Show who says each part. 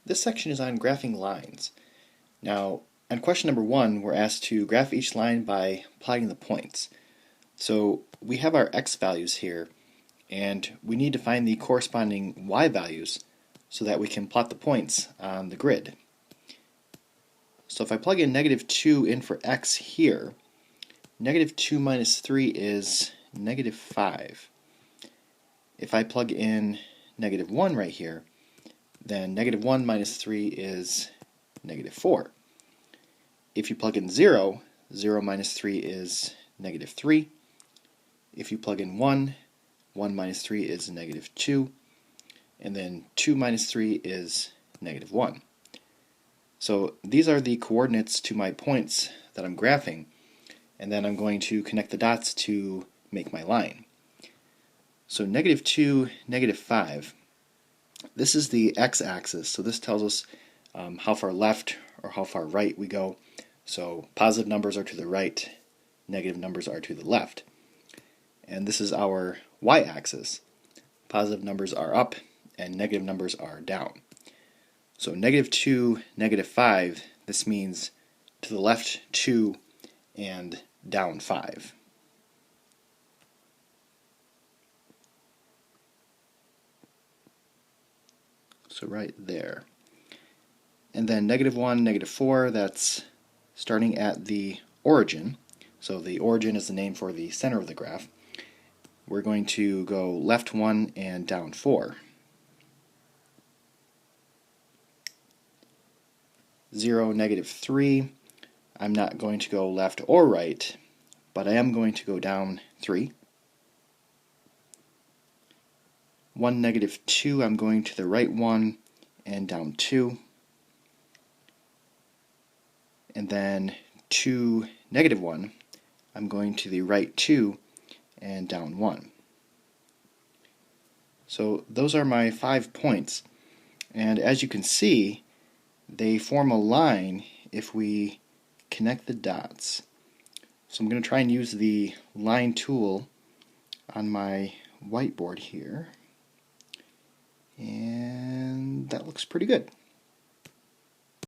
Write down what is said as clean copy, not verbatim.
Speaker 1: This section is on graphing lines. Now, on question number 1, we're asked to graph each line by plotting the points. So we have our x values here, and we need to find the corresponding y values so that we can plot the points on the grid. So if I plug in -2 in for x here, -2 minus 3 is -5. If I plug in -1 right here, then -1 minus 3 is -4. If you plug in 0, 0 minus 3 is -3. If you plug in 1, 1 minus 3 is -2. And then 2 minus 3 is -1. So these are the coordinates to my points that I'm graphing, and then I'm going to connect the dots to make my line. So -2, -5, this is the x-axis, so this tells us how far left or how far right we go. So positive numbers are to the right, negative numbers are to the left. And this is our y-axis. Positive numbers are up and negative numbers are down. So -2, -5, this means to the left 2 and down 5. So right there. And then -1, -4, that's starting at the origin. So the origin is the name for the center of the graph. We're going to go left 1 and down 4. 0, -3, I'm not going to go left or right, but I am going to go down 3. 1, -2, I'm going to the right 1 and down 2. And then 2, -1, I'm going to the right 2 and down 1. So those are my 5 points, and as you can see, they form a line if we connect the dots. So I'm going to try and use the line tool on my whiteboard here, and that looks pretty good.